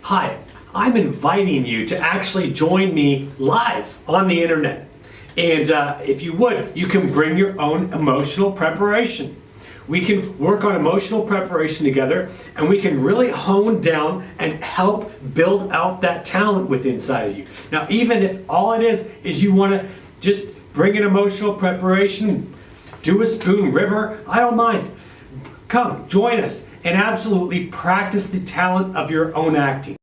Hi, I'm inviting you to actually join me live on the internet. And if you would, you can bring your own emotional preparation. We can work on emotional preparation together, and we can really hone down and help build out that talent within inside of you. Now, even if all it is you want to just bring an emotional preparation, do a spoon river, I don't mind. Come, join us, and absolutely practice the talent of your own acting.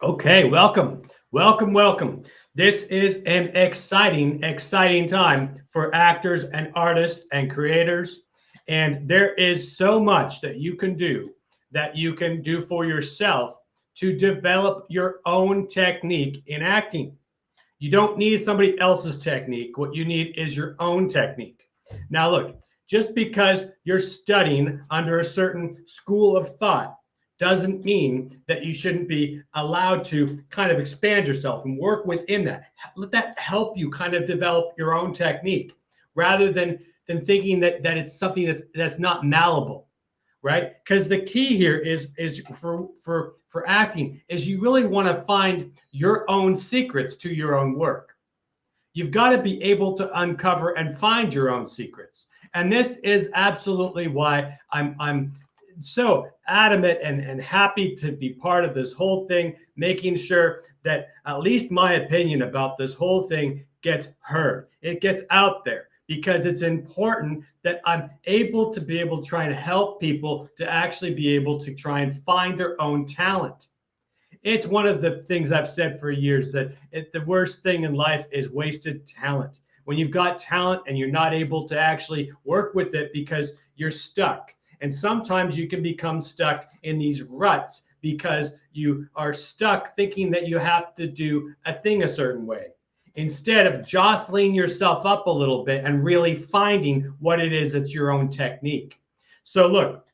Okay, welcome. This is an exciting time for actors and artists and creators. And there is so much that you can do for yourself to develop your own technique in acting. You don't need somebody else's technique. What you need is your own technique. Now, look, just because you're studying under a certain school of thought doesn't mean that you shouldn't be allowed to kind of expand yourself and work within that. Let that help you kind of develop your own technique rather than thinking that it's something that's not malleable, right? Because the key here is for acting is you really want to find your own secrets to your own work. You've got to be able to uncover and find your own secrets. And this is absolutely why I'm so adamant and happy to be part of this whole thing, making sure that at least my opinion about this whole thing gets heard. It gets out there because it's important that I'm able to try and help people to actually be able to try and find their own talent. It's one of the things I've said for years that the worst thing in life is wasted talent. When you've got talent and you're not able to actually work with it because you're stuck. And sometimes you can become stuck in these ruts because you are stuck thinking that you have to do a thing a certain way, instead of jostling yourself up a little bit and really finding what it is that's your own technique. So look,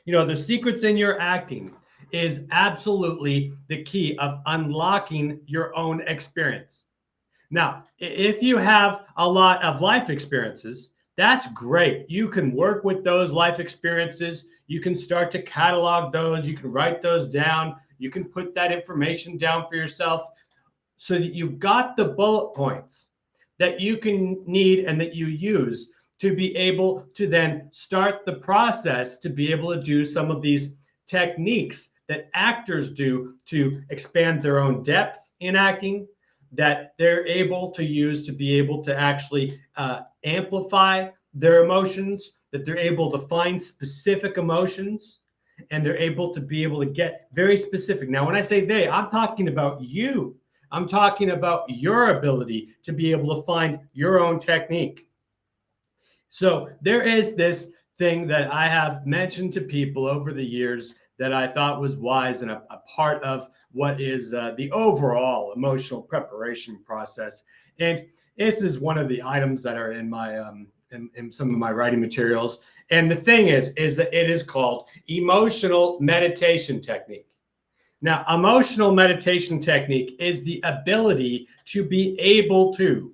the secrets in your acting is absolutely the key of unlocking your own experience. Now, if you have a lot of life experiences, that's great. You can work with those life experiences. You can start to catalog those. You can write those down. You can put that information down for yourself so that you've got the bullet points that you can need and that you use to be able to then start the process to be able to do some of these techniques that actors do to expand their own depth in acting, that they're able to use to be able to actually amplify their emotions, that they're able to find specific emotions, and they're able to be able to get very specific. Now, when I say they, I'm talking about you. I'm talking about your ability to be able to find your own technique. So there is this thing that I have mentioned to people over the years that I thought was wise and a part of what is the overall emotional preparation process. And this is one of the items that are in my in some of my writing materials. And the thing is that it is called emotional meditation technique. Now, emotional meditation technique is the ability to be able to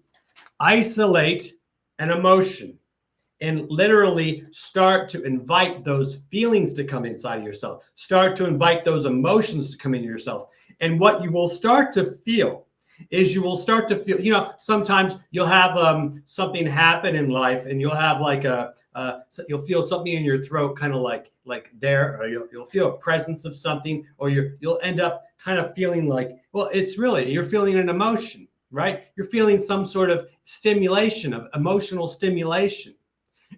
isolate an emotion and literally start to invite those feelings to come inside of yourself, start to invite those emotions to come into yourself. And what you will start to feel is sometimes you'll have something happen in life and you'll have like you'll feel something in your throat, kind of like there, or you'll feel a presence of something, or you'll end up kind of feeling like, well, it's really, you're feeling an emotion, right? You're feeling some sort of stimulation, of emotional stimulation.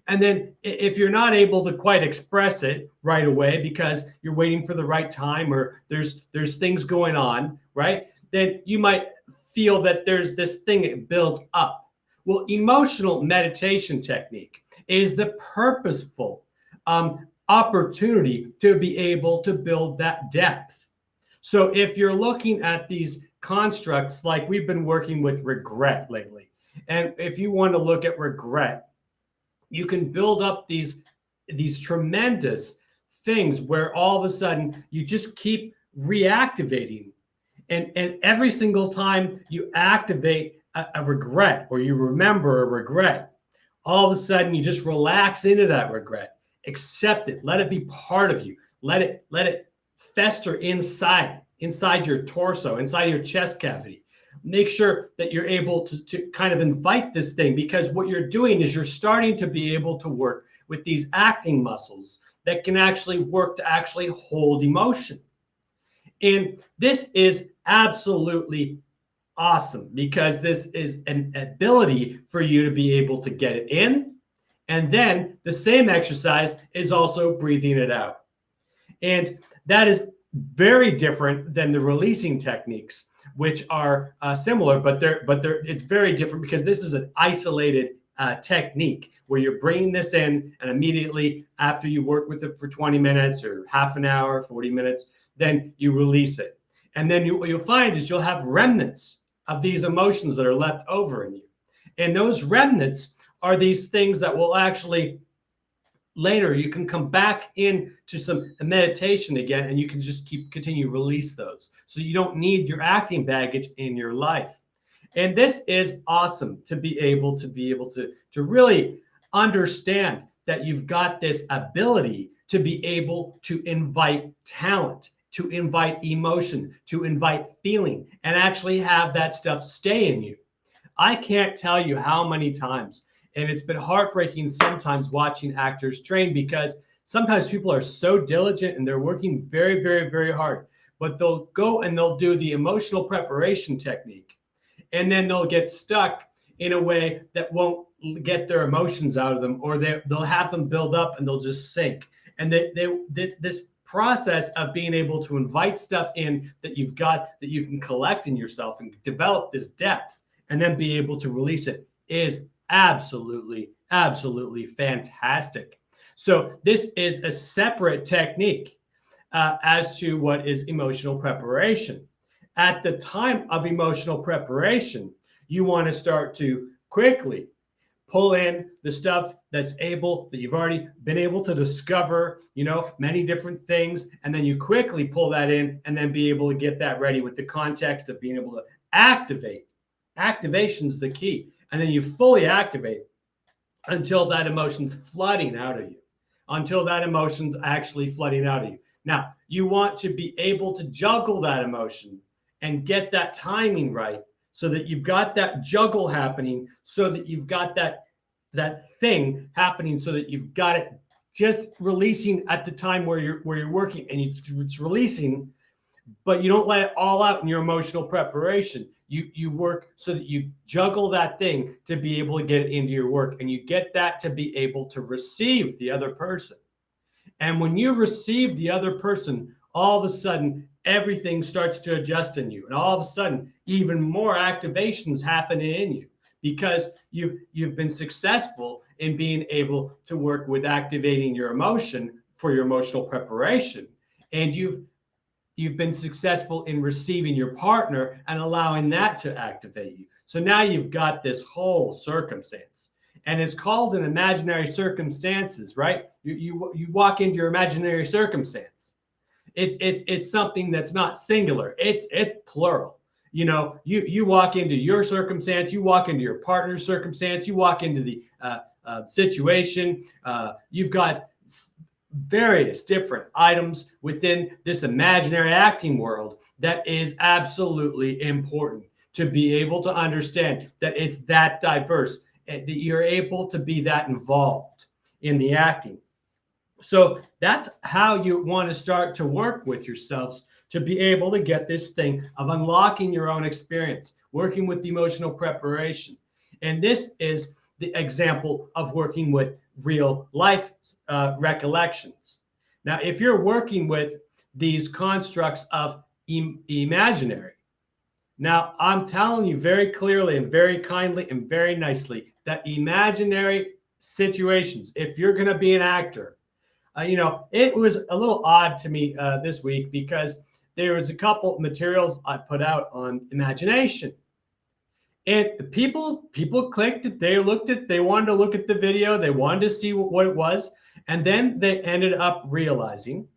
And then if you're not able to quite express it right away because you're waiting for the right time, or there's things going on, right? Then you might feel that there's this thing that builds up. Well, emotional meditation technique is the purposeful opportunity to be able to build that depth. So if you're looking at these constructs, like we've been working with regret lately, and if you want to look at regret, you can build up these tremendous things where all of a sudden you just keep reactivating. And every single time you activate a regret, or you remember a regret, all of a sudden you just relax into that regret. Accept it. Let it be part of you. Let it fester inside your torso, inside your chest cavity. Make sure that you're able to kind of invite this thing, because what you're doing is you're starting to be able to work with these acting muscles that can actually work to actually hold emotion. And this is absolutely awesome, because this is an ability for you to be able to get it in. And then the same exercise is also breathing it out. And that is very different than the releasing techniques, which are similar, but it's very different, because this is an isolated technique where you're bringing this in, and immediately after you work with it for 20 minutes or half an hour, 40 minutes, then you release it. And then what you'll find is you'll have remnants of these emotions that are left over in you. And those remnants are these things that will actually later you can come back into some meditation again, and you can just continue to release those. So you don't need your acting baggage in your life. And this is awesome to be able to really understand that you've got this ability to be able to invite talent, to invite emotion, to invite feeling, and actually have that stuff stay in you. I can't tell you how many times, and it's been heartbreaking sometimes watching actors train, because sometimes people are so diligent and they're working very, very, very hard, but they'll go and they'll do the emotional preparation technique, and then they'll get stuck in a way that won't get their emotions out of them, or they'll have them build up and they'll just sink. And this process of being able to invite stuff in that you've got, that you can collect in yourself and develop this depth, and then be able to release it, is absolutely, absolutely fantastic. So this is a separate technique as to what is emotional preparation. At the time of emotional preparation, you want to start to quickly pull in the stuff that you've already been able to discover, many different things, and then you quickly pull that in, and then be able to get that ready with the context of being able to activate. Activation is the key. And then you fully activate until that emotion's flooding out of you, until that emotion's actually flooding out of you. Now, you want to be able to juggle that emotion and get that timing right, so that you've got that juggle happening, so that you've got that thing happening, so that you've got it just releasing at the time where you're working, and it's releasing, but you don't let it all out in your emotional preparation. You work so that you juggle that thing to be able to get it into your work, and you get that to be able to receive the other person. And when you receive the other person, all of a sudden, everything starts to adjust in you. And all of a sudden, even more activations happen in you, because you've been successful in being able to work with activating your emotion for your emotional preparation. And you've been successful in receiving your partner and allowing that to activate you. So now you've got this whole circumstance. And it's called an imaginary circumstances, right? You walk into your imaginary circumstance. It's something that's not singular. It's plural. You walk into your circumstance, you walk into your partner's circumstance, you walk into the situation. You've got various different items within this imaginary acting world that is absolutely important to be able to understand that it's that diverse, that you're able to be that involved in the acting. So that's how you want to start to work with yourselves, to be able to get this thing of unlocking your own experience, working with the emotional preparation. And this is the example of working with real life recollections. Now, if you're working with these constructs of imaginary, now I'm telling you very clearly and very kindly and very nicely that imaginary situations, if you're going to be an actor, it was a little odd to me this week, because there was a couple materials I put out on imagination. And people clicked it, they wanted to look at the video, they wanted to see what it was. And then they ended up realizing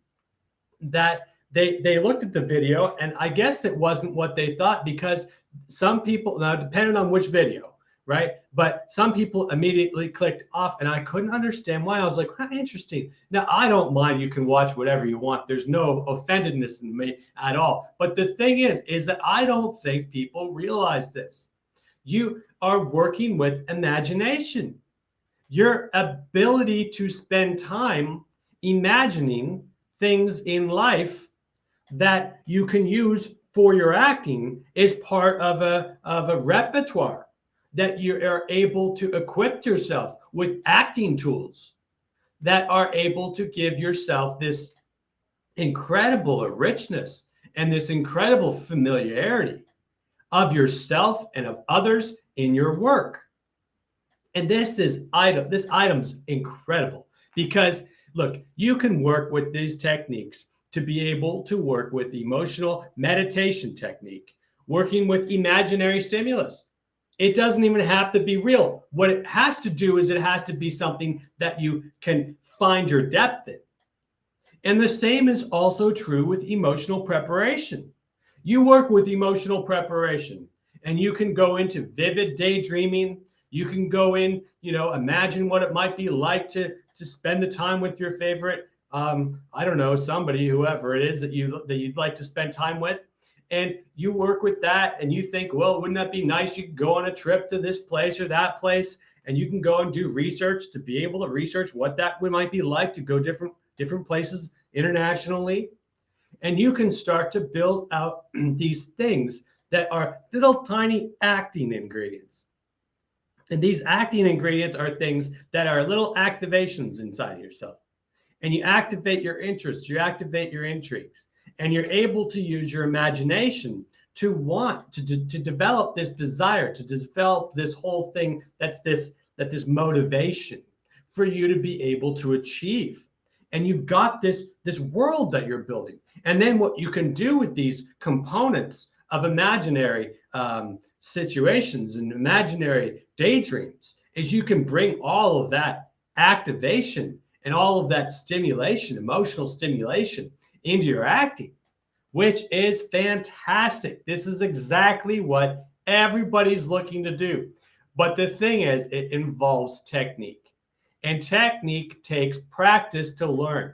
that they looked at the video, and I guess it wasn't what they thought, because some people, now depending on which video, right? But some people immediately clicked off, and I couldn't understand why. I was like, interesting. Now, I don't mind. You can watch whatever you want. There's no offendedness in me at all. But the thing is that I don't think people realize this. You are working with imagination. Your ability to spend time imagining things in life that you can use for your acting is part of a repertoire that you are able to equip yourself with acting tools that are able to give yourself this incredible richness and this incredible familiarity of yourself and of others in your work. And this item's incredible because look, you can work with these techniques to be able to work with emotional meditation technique, working with imaginary stimulus. It doesn't even have to be real. What it has to do is it has to be something that you can find your depth in. And the same is also true with emotional preparation. You work with emotional preparation and you can go into vivid daydreaming. You can go in, imagine what it might be like to spend the time with your favorite, I don't know, somebody, whoever it is that you'd like to spend time with. And you work with that and you think, well, wouldn't that be nice? You could go on a trip to this place or that place, and you can go and do research to be able to research what that might be like to go different places internationally. And you can start to build out these things that are little tiny acting ingredients. And these acting ingredients are things that are little activations inside of yourself. And you activate your interests, you activate your intrigues, and you're able to use your imagination to want to develop this desire, to develop this whole thing that's this motivation for you to be able to achieve. And you've got this world that you're building. And then what you can do with these components of imaginary situations and imaginary daydreams is you can bring all of that activation and all of that stimulation, emotional stimulation, into your acting, which is fantastic. This is exactly what everybody's looking to do. But the thing is, it involves technique, and technique takes practice to learn.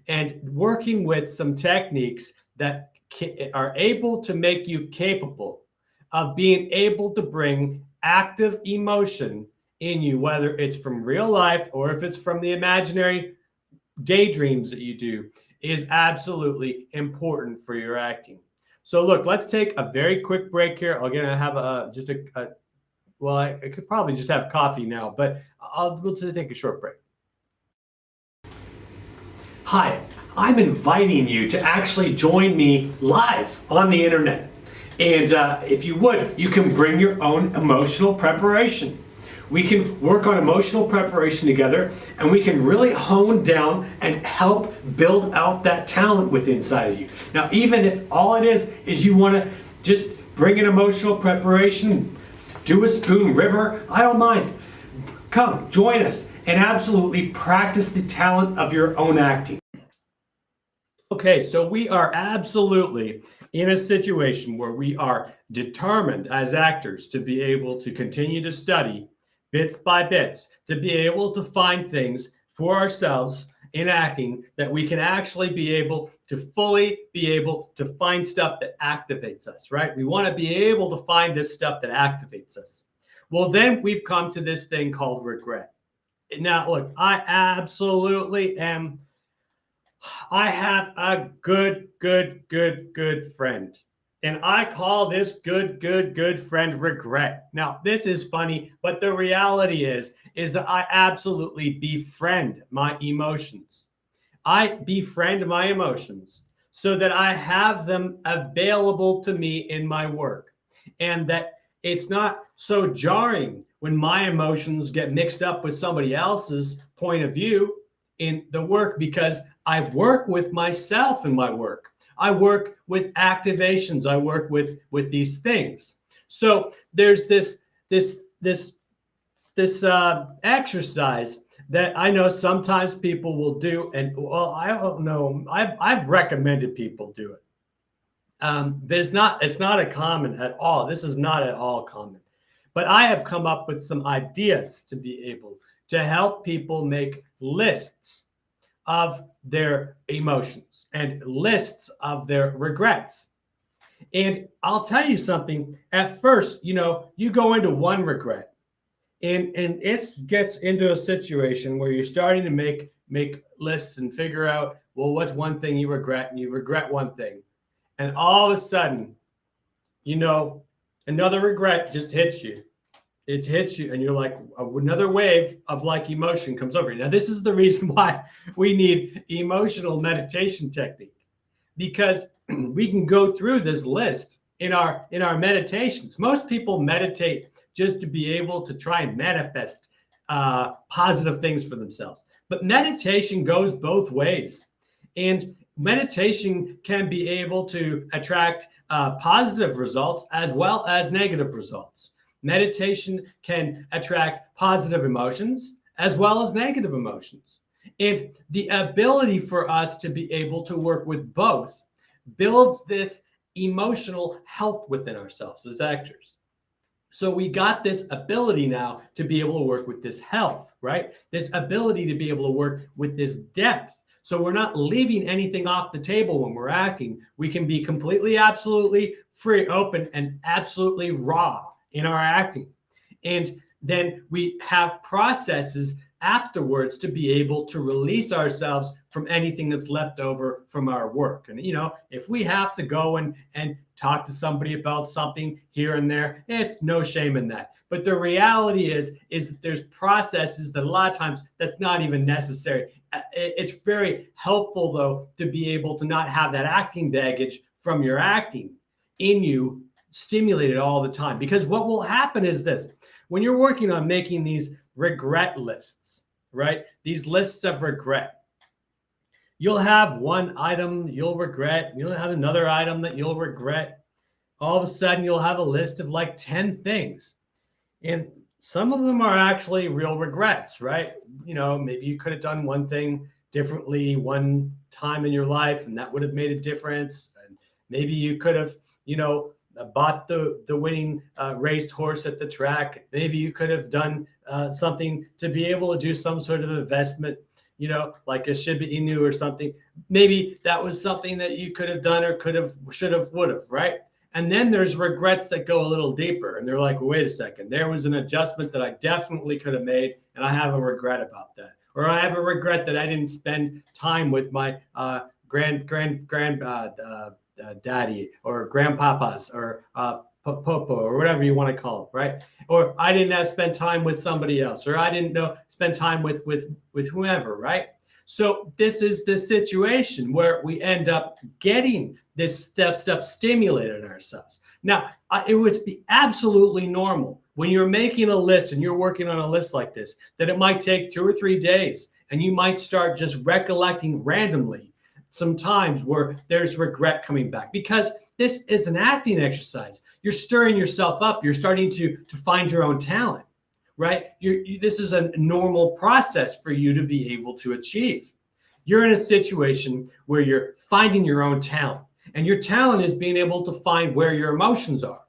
And working with some techniques that are able to make you capable of being able to bring active emotion in you, whether it's from real life or if it's from the imaginary daydreams that you do, is absolutely important for your acting. So look, let's take a very quick break here. I'm going to have I could probably just have coffee now, but we'll take a short break. Hi, I'm inviting you to actually join me live on the internet. And if you would, you can bring your own emotional preparation. We can work on emotional preparation together, and we can really hone down and help build out that talent within inside of you. Now, even if all it is you want to just bring an emotional preparation, do a spoon river, I don't mind. Come, join us, and absolutely practice the talent of your own acting. Okay, so we are absolutely in a situation where we are determined as actors to be able to continue to study bits by bits, to be able to find things for ourselves in acting that we can actually be able to fully be able to find stuff that activates us, right? We want to be able to find this stuff that activates us. Well, then we've come to this thing called regret. Now, look, I have a good friend. And I call this good friend regret. Now, this is funny, but the reality is that I absolutely befriend my emotions. I befriend my emotions so that I have them available to me in my work. And that it's not so jarring when my emotions get mixed up with somebody else's point of view in the work, because I work with myself in my work. I work with activations. I work with these things. So there's this exercise that I know sometimes people will do, and well, I don't know. I've recommended people do it, but it's not a common at all. This is not at all common. But I have come up with some ideas to be able to help people make lists of their emotions and lists of their regrets. And I'll tell you something, at first, you go into one regret and it gets into a situation where you're starting to make lists and figure out, well, what's one thing you regret, and you regret one thing. And all of a sudden, another regret just hits you. It hits you, and you're like, another wave of like emotion comes over you. Now, this is the reason why we need emotional meditation technique, because we can go through this list in our meditations. Most people meditate just to be able to try and manifest positive things for themselves. But meditation goes both ways. And meditation can be able to attract positive results as well as negative results. Meditation can attract positive emotions as well as negative emotions. And the ability for us to be able to work with both builds this emotional health within ourselves as actors. So we got this ability now to be able to work with this health, right? This ability to be able to work with this depth. So we're not leaving anything off the table when we're acting. We can be completely, absolutely free, open, and absolutely raw in our acting. And then we have processes afterwards to be able to release ourselves from anything that's left over from our work. And, if we have to go and talk to somebody about something here and there, it's no shame in that. But the reality is that there's processes that a lot of times that's not even necessary. It's very helpful, though, to be able to not have that acting baggage from your acting in you stimulated all the time. Because what will happen is this: when you're working on making these regret lists, right? These lists of regret, you'll have one item you'll regret, you'll have another item that you'll regret. All of a sudden, you'll have a list of like 10 things. And some of them are actually real regrets, right? Maybe you could have done one thing differently one time in your life, and that would have made a difference. And maybe you could have, bought the winning raced horse at the track. Maybe you could have done something to be able to do some sort of investment, like a Shiba Inu or something. Maybe that was something that you could have done or could have, should have, would have, right? And then there's regrets that go a little deeper. And they're like, wait a second, there was an adjustment that I definitely could have made, and I have a regret about that. Or I have a regret that I didn't spend time with my daddy or grandpapas or popo or whatever you want to call it, right? Or I didn't have spent time with somebody else, or I didn't spend time with whoever, right? So this is the situation where we end up getting this stuff stimulated in ourselves. Now, it would be absolutely normal when you're making a list and you're working on a list like this, that it might take 2 or 3 days, and you might start just recollecting randomly some times where there's regret coming back, because this is an acting exercise. You're stirring yourself up. You're starting to find your own talent, right? This is a normal process for you to be able to achieve. You're in a situation where you're finding your own talent, and your talent is being able to find where your emotions are.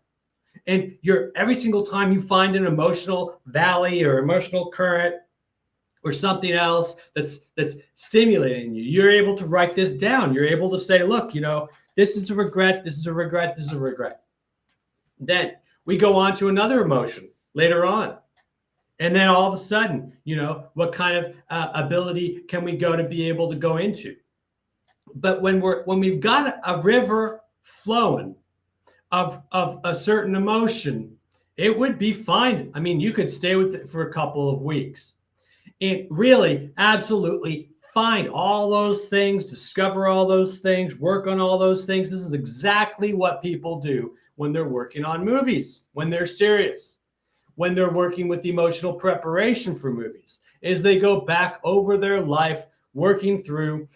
And every single time you find an emotional valley or emotional current or something else that's stimulating you, you're able to write this down. You're able to say, look, this is a regret, this is a regret, this is a regret. Then we go on to another emotion later on. And then all of a sudden, what kind of ability can we go to be able to go into? But when we've got a river flowing of a certain emotion, it would be fine. I mean, you could stay with it for a couple of weeks and really absolutely find all those things, discover all those things, work on all those things. This is exactly what people do when they're working on movies, when they're serious, when they're working with emotional preparation for movies, is they go back over their life working through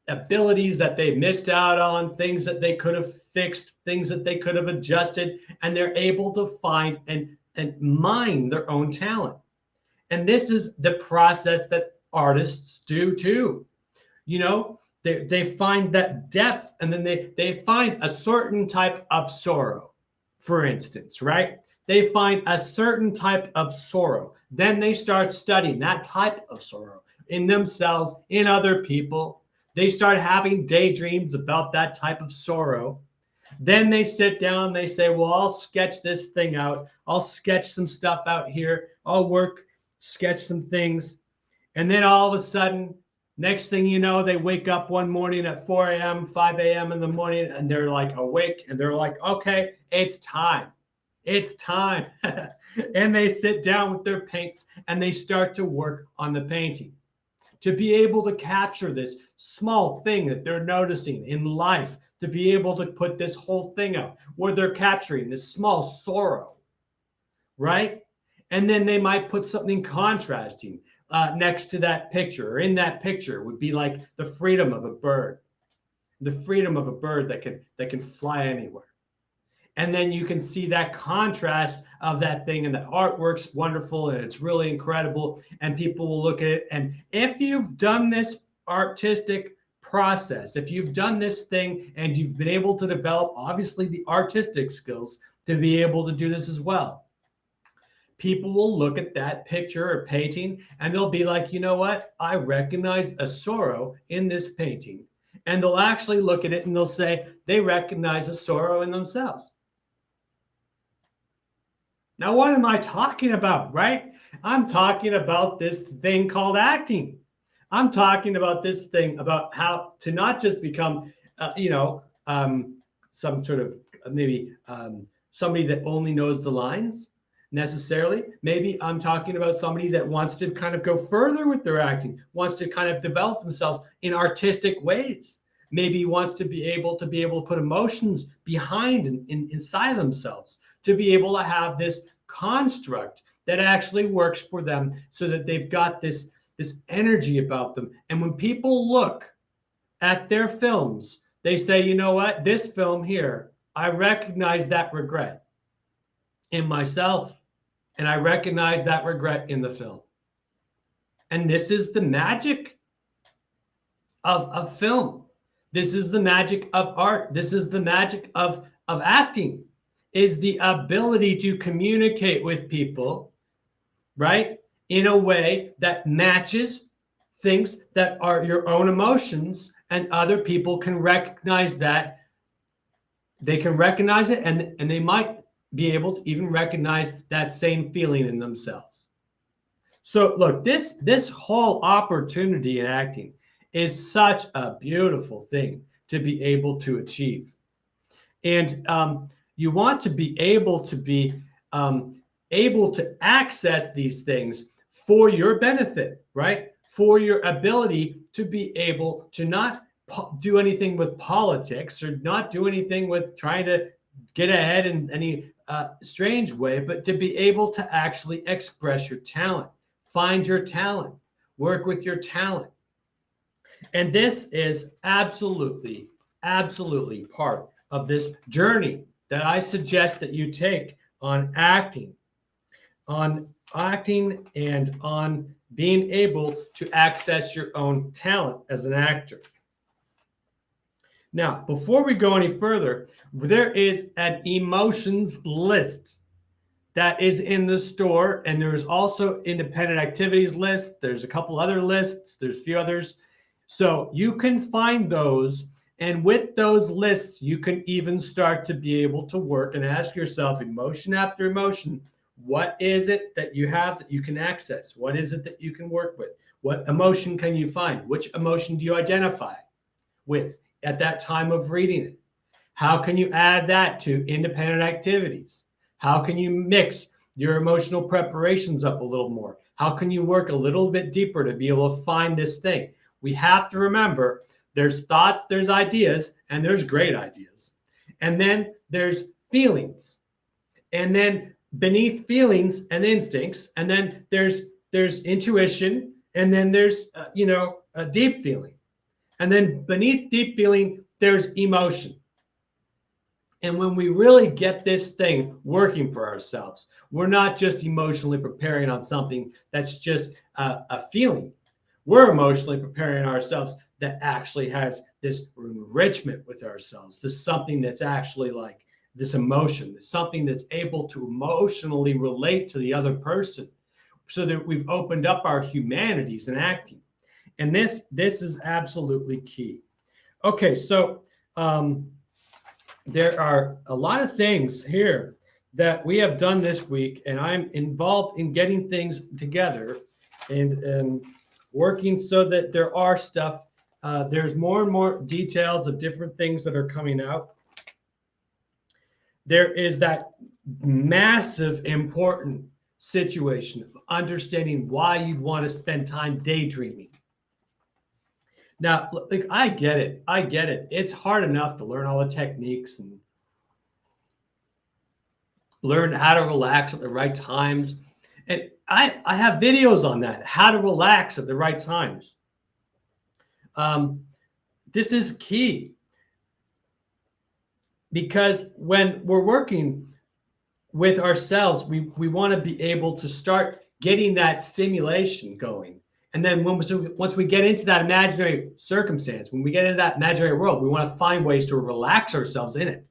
abilities that they missed out on, things that they could have fixed, things that they could have adjusted, and they're able to find and mine their own talent. And this is the process that artists do too. They find that depth, and then they find a certain type of sorrow, for instance, right? they find a certain type of sorrow. Then they start studying that type of sorrow in themselves, in other people. They start having daydreams about that type of sorrow. Then they sit down, they say, well, I'll sketch this thing out. I'll sketch some stuff out here. I'll sketch some things. And then all of a sudden, next thing you know, they wake up one morning at 4 a.m., 5 a.m. in the morning, and they're like awake and they're like, okay, it's time. It's time. And they sit down with their paints and they start to work on the painting. To be able to capture this small thing that they're noticing in life, to be able to put this whole thing out where they're capturing this small sorrow, right? And then they might put something contrasting next to that picture, or in that picture would be like the freedom of a bird, that can fly anywhere. And then you can see that contrast of that thing, and the artwork's wonderful and it's really incredible, and people will look at it. And if you've done this artistic process, if you've done this thing and you've been able to develop obviously the artistic skills to be able to do this as well, people will look at that picture or painting and they'll be like, you know what? I recognize a sorrow in this painting. And they'll actually look at it and they'll say they recognize a sorrow in themselves. Now, what am I talking about, right? I'm talking about this thing called acting. I'm talking about this thing about how to not just become, some sort of maybe somebody that only knows the lines necessarily. Maybe I'm talking about somebody that wants to kind of go further with their acting, wants to kind of develop themselves in artistic ways. Maybe wants to be able to put emotions behind inside themselves, to be able to have this construct that actually works for them, so that they've got this energy about them. And when people look at their films, they say, you know what, this film here, I recognize that regret in myself, and I recognize that regret in the film. And this is the magic of film. This is the magic of art. This is the magic of acting, is the ability to communicate with people, right, in a way that matches things that are your own emotions, and other people can recognize that. They can recognize it, and they might be able to even recognize that same feeling in themselves. So look, this whole opportunity in acting is such a beautiful thing to be able to achieve. And you want to be able to access these things for your benefit, right? For your ability to be able to not do anything with politics, or not do anything with trying to get ahead in any strange way, but to be able to actually express your talent, find your talent, work with your talent. And this is absolutely part of this journey that I suggest that you take on acting and on being able to access your own talent as an actor. Now, before we go any further, there is an emotions list that is in the store, and there is also independent activities list. There's a couple other lists. There's a few others. So you can find those, and with those lists, you can even start to be able to work and ask yourself, emotion after emotion, what is it that you have that you can access? What is it that you can work with? What emotion can you find? Which emotion do you identify with at that time of reading it? How can you add that to independent activities? How can you mix your emotional preparations up a little more? How can you work a little bit deeper to be able to find this thing? We have to remember there's thoughts, there's ideas, and there's great ideas. And then there's feelings. And then beneath feelings and instincts, and then there's intuition, and then there's a deep feeling. And then beneath deep feeling, there's emotion. And when we really get this thing working for ourselves, we're not just emotionally preparing on something that's just a feeling. We're emotionally preparing ourselves that actually has this enrichment with ourselves, this something that's actually like this emotion, something that's able to emotionally relate to the other person, so that we've opened up our humanities in acting. And this is absolutely key. Okay, so there are a lot of things here that we have done this week, and I'm involved in getting things together and working so that there are stuff. There's more and more details of different things that are coming out. There is that massive, important situation of understanding why you'd want to spend time daydreaming. Now, like, I get it. I get it. It's hard enough to learn all the techniques and learn how to relax at the right times. And I have videos on that, how to relax at the right times. This is key, because when we're working with ourselves, we want to be able to start getting that stimulation going. And then once we get into that imaginary circumstance, when we get into that imaginary world, we want to find ways to relax ourselves in it.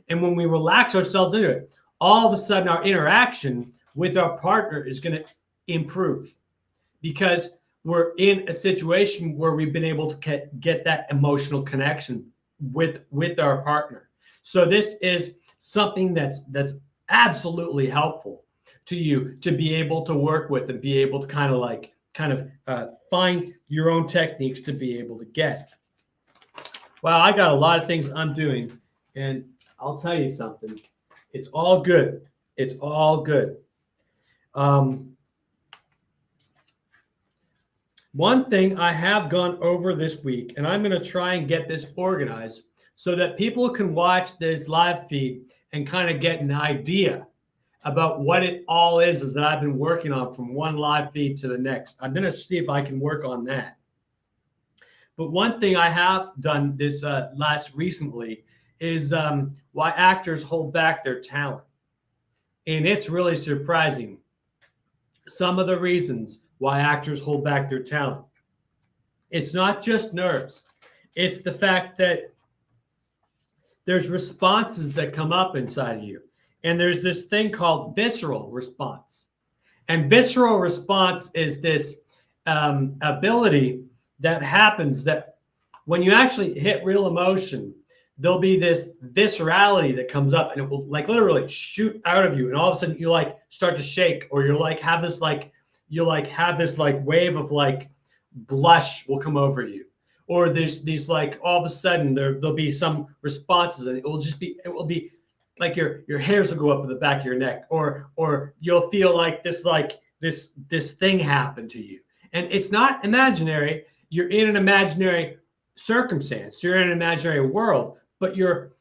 And when we relax ourselves into it, all of a sudden our interaction with our partner is going to improve, because we're in a situation where we've been able to get that emotional connection with our partner. So this is something that's absolutely helpful to you to be able to work with and be able to kind of find your own techniques to be able to get. Well, I got a lot of things I'm doing, and I'll tell you something. It's all good. It's all good. One thing I have gone over this week, and I'm going to try and get this organized so that people can watch this live feed and kind of get an idea about what it all is that I've been working on from one live feed to the next. I'm going to see if I can work on that. But one thing I have done this recently is why actors hold back their talent. And it's really surprising, some of the reasons why actors hold back their talent. It's not just nerves. It's the fact that there's responses that come up inside of you. And there's this thing called visceral response. And visceral response is this ability that happens that when you actually hit real emotion, there'll be this viscerality that comes up, and it will like literally shoot out of you. And all of a sudden you like start to shake, or you're like have this like wave of like blush will come over you, or there's these like all of a sudden there'll be some responses, and it will be like your hairs will go up at the back of your neck, or you'll feel like this thing happened to you. And it's not imaginary. You're in an imaginary circumstance. You're in an imaginary world, but your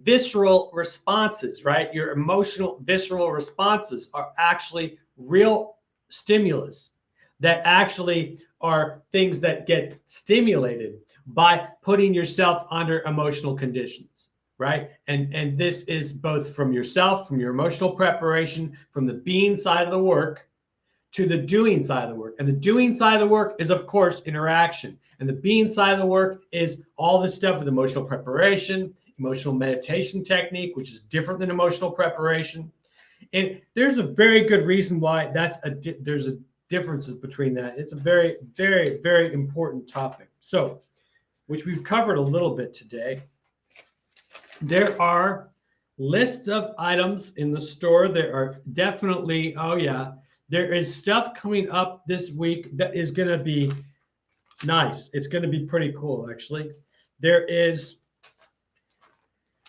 visceral responses, right? Your emotional visceral responses are actually real stimulus that actually are things that get stimulated by putting yourself under emotional conditions, right? And this is both from yourself, from your emotional preparation, from the being side of the work to the doing side of the work. And the doing side of the work is, of course, interaction. And the being side of the work is all this stuff with emotional preparation, emotional meditation technique, which is different than emotional preparation. And there's a very good reason why there's a differences between that. It's a very, very, very important topic. So, which we've covered a little bit today. There are lists of items in the store. There are definitely, there is stuff coming up this week that is going to be nice. It's going to be pretty cool, actually. There is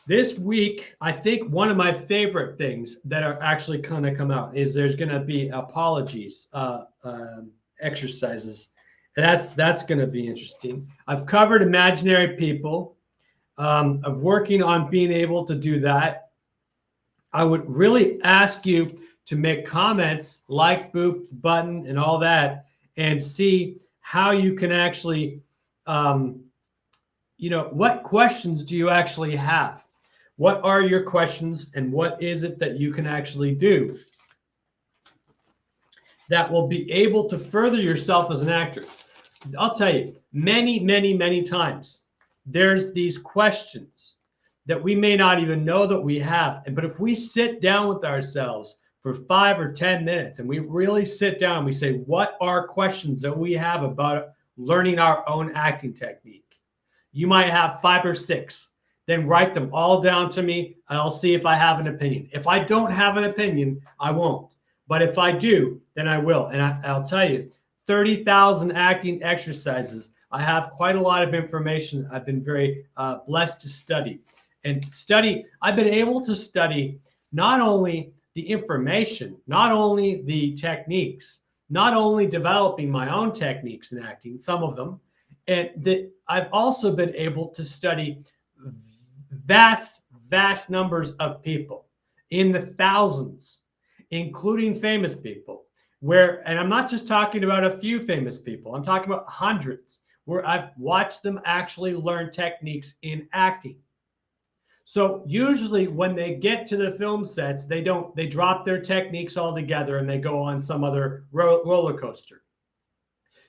this week, I think one of my favorite things that are actually going to come out is there's going to be apologies exercises. That's going to be interesting. I've covered imaginary people. Of working on being able to do that. I would really ask you to make comments, like, boop, button, and all that, and see how you can actually, what questions do you actually have? What are your questions, and what is it that you can actually do that will be able to further yourself as an actor? I'll tell you, many, many, many times, there's these questions that we may not even know that we have. But if we sit down with ourselves for 5 or 10 minutes and we really sit down and we say, what are questions that we have about learning our own acting technique? You might have 5 or 6. Then write them all down to me and I'll see if I have an opinion. If I don't have an opinion, I won't. But if I do, then I will. And I'll tell you, 30,000 acting exercises. I have quite a lot of information I've been very blessed to study. I've been able to study not only the information, not only the techniques, not only developing my own techniques in acting, some of them, and that I've also been able to study vast numbers of people in the thousands, including famous people, and I'm not just talking about a few famous people, I'm talking about hundreds, where I've watched them actually learn techniques in acting. So usually when they get to the film sets, they drop their techniques altogether and they go on some other roller coaster.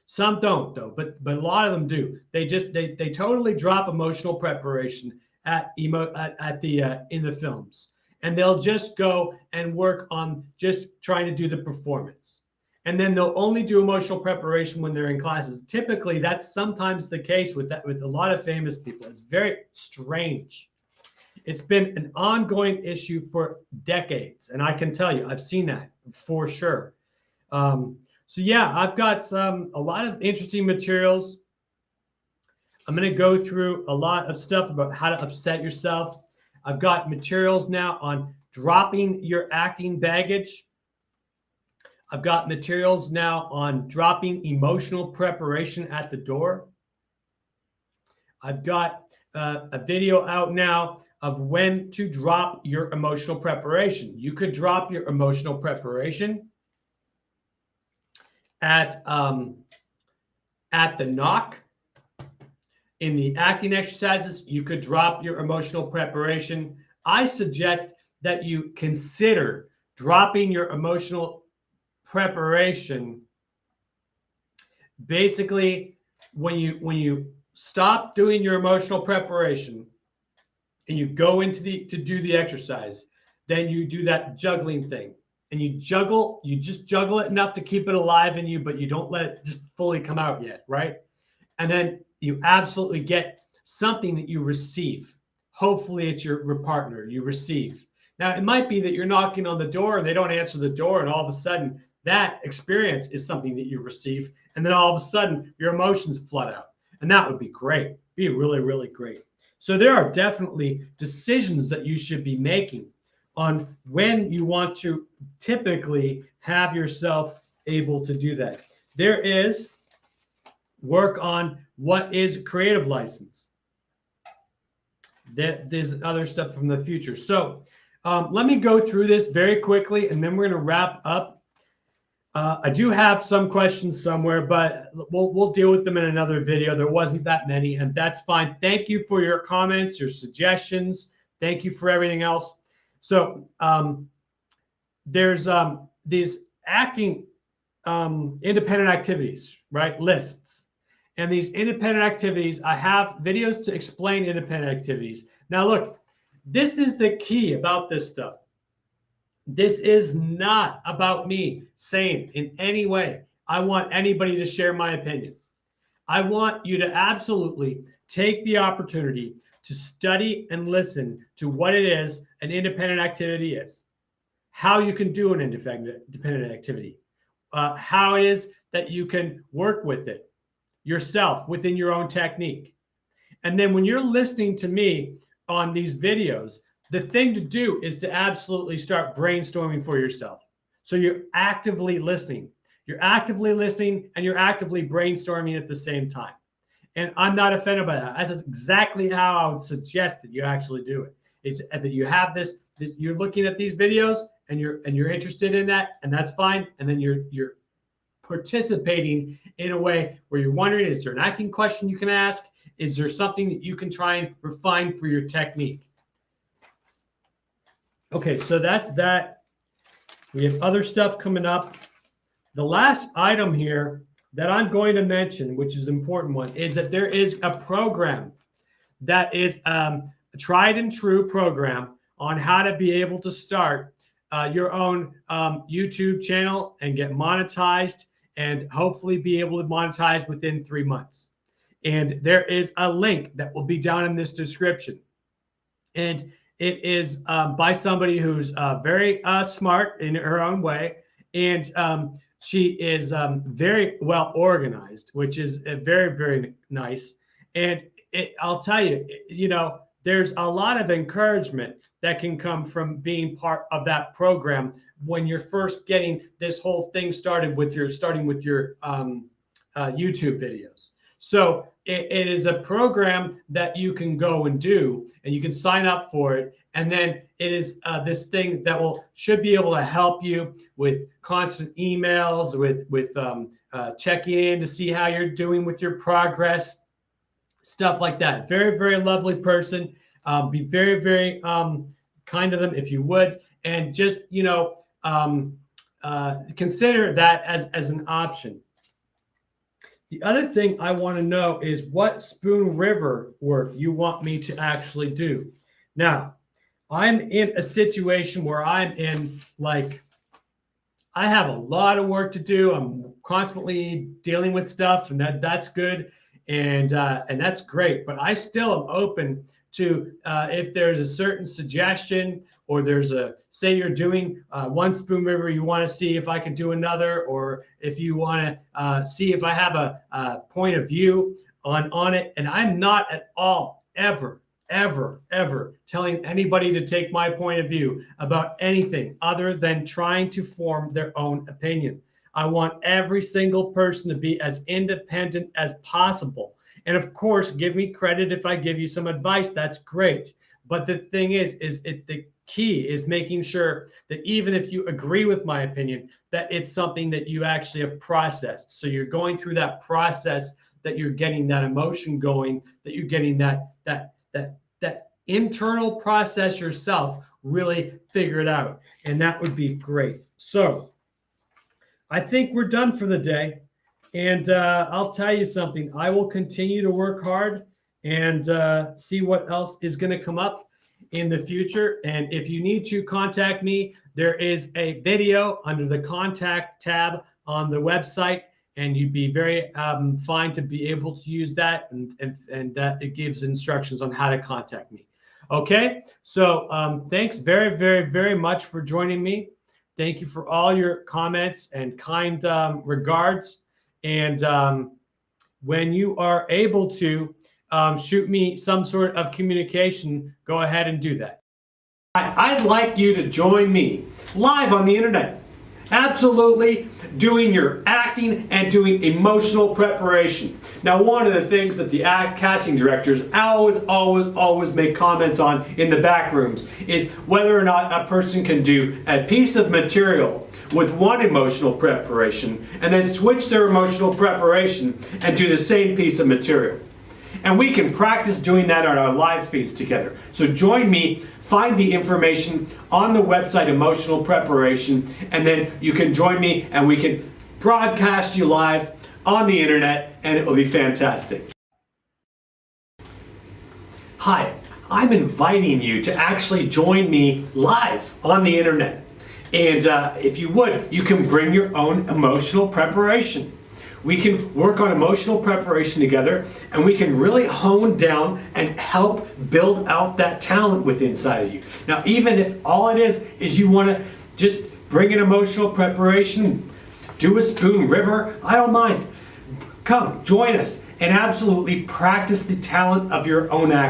Some don't though, but a lot of them do. They totally drop emotional preparation in the films, and they'll just go and work on just trying to do the performance. And then they'll only do emotional preparation when they're in classes. Typically, that's sometimes the case with a lot of famous people. It's very strange. It's been an ongoing issue for decades, and I can tell you, I've seen that for sure. So yeah, I've got a lot of interesting materials. I'm going to go through a lot of stuff about how to upset yourself. I've got materials now on dropping your acting baggage. I've got materials now on dropping emotional preparation at the door. I've got a video out now of when to drop your emotional preparation. You could drop your emotional preparation at the knock. In the acting exercises, you could drop your emotional preparation. I suggest that you consider dropping your emotional preparation basically when you stop doing your emotional preparation and you go into to do the exercise, then you do that juggling thing. And you just juggle it enough to keep it alive in you, but you don't let it just fully come out yet, right? And then you absolutely get something that you receive. Hopefully it's your partner you receive. Now, it might be that you're knocking on the door and they don't answer the door, and all of a sudden that experience is something that you receive, and then all of a sudden your emotions flood out. And that would be great. Be really, really great. So there are definitely decisions that you should be making on when you want to typically have yourself able to do that. There is work on what is creative license. There's other stuff from the future. So let me go through this very quickly, and then we're going to wrap up. I do have some questions somewhere, but we'll deal with them in another video. There wasn't that many, and that's fine. Thank you for your comments, your suggestions. Thank you for everything else. So there's these acting independent activities, right? Lists. And these independent activities, I have videos to explain independent activities. Now, look, this is the key about this stuff. This is not about me saying in any way, I want anybody to share my opinion. I want you to absolutely take the opportunity to study and listen to what it is an independent activity is, how you can do an independent activity, how it is that you can work with it yourself within your own technique. And then when you're listening to me on these videos, the thing to do is to absolutely start brainstorming for yourself. So you're actively listening. You're actively listening and you're actively brainstorming at the same time. And I'm not offended by that. That's exactly how I would suggest that you actually do it. It's that you have this, you're looking at these videos and you're interested in that, and that's fine. And then you're participating in a way where you're wondering, is there an acting question you can ask? Is there something that you can try and refine for your technique? Okay, so that's that. We have other stuff coming up. The last item here that I'm going to mention, which is an important one, is that there is a program that is tried and true program on how to be able to start your own YouTube channel and get monetized, and hopefully be able to monetize within 3 months. And there is a link that will be down in this description. And it is by somebody who's very smart in her own way. And she is very well organized, which is very, very nice. And I'll tell you, there's a lot of encouragement that can come from being part of that program when you're first getting this whole thing started with your YouTube videos. So it is a program that you can go and do, and you can sign up for it. And then it is this thing that should be able to help you with constant emails, with checking in to see how you're doing with your progress, stuff like that. Very, very lovely person. Be very, very kind to them if you would, and just consider that as an option. The other thing I want to know is what Spoon River work you want me to actually do. Now, I'm in a situation where I have a lot of work to do. I'm constantly dealing with stuff, and that's good, and that's great. But I still am open to if there's a certain suggestion, or say you're doing one Spoon River, you want to see if I could do another, or if you want to see if I have a point of view on it. And I'm not at all ever telling anybody to take my point of view about anything other than trying to form their own opinion. I want every single person to be as independent as possible. And of course, give me credit if I give you some advice. That's great. But the thing is the key is making sure that even if you agree with my opinion, that it's something that you actually have processed. So you're going through that process, that you're getting that emotion going, that you're getting that internal process yourself, really figure it out. And that would be great. So I think we're done for the day. And I'll tell you something, I will continue to work hard and see what else is going to come up in the future. And if you need to contact me, there is a video under the contact tab on the website, and you'd be very fine to be able to use that, and that it gives instructions on how to contact me. Okay, so thanks very, very, very much for joining me. Thank you for all your comments and kind regards. And when you are able to shoot me some sort of communication, go ahead and do that. I'd like you to join me live on the internet, absolutely doing your acting and doing emotional preparation. Now, one of the things that the casting directors always make comments on in the back rooms is whether or not a person can do a piece of material with one emotional preparation and then switch their emotional preparation and do the same piece of material. And we can practice doing that on our live feeds together. So join me, find the information on the website Emotional Preparation, and then you can join me and we can broadcast you live on the internet, and it will be fantastic. Hi, I'm inviting you to actually join me live on the internet. And if you would, you can bring your own emotional preparation. We can work on emotional preparation together, and we can really hone down and help build out that talent within inside of you. Now, even if all it is you want to just bring an emotional preparation, do a Spoon River, I don't mind. Come, join us, and absolutely practice the talent of your own act.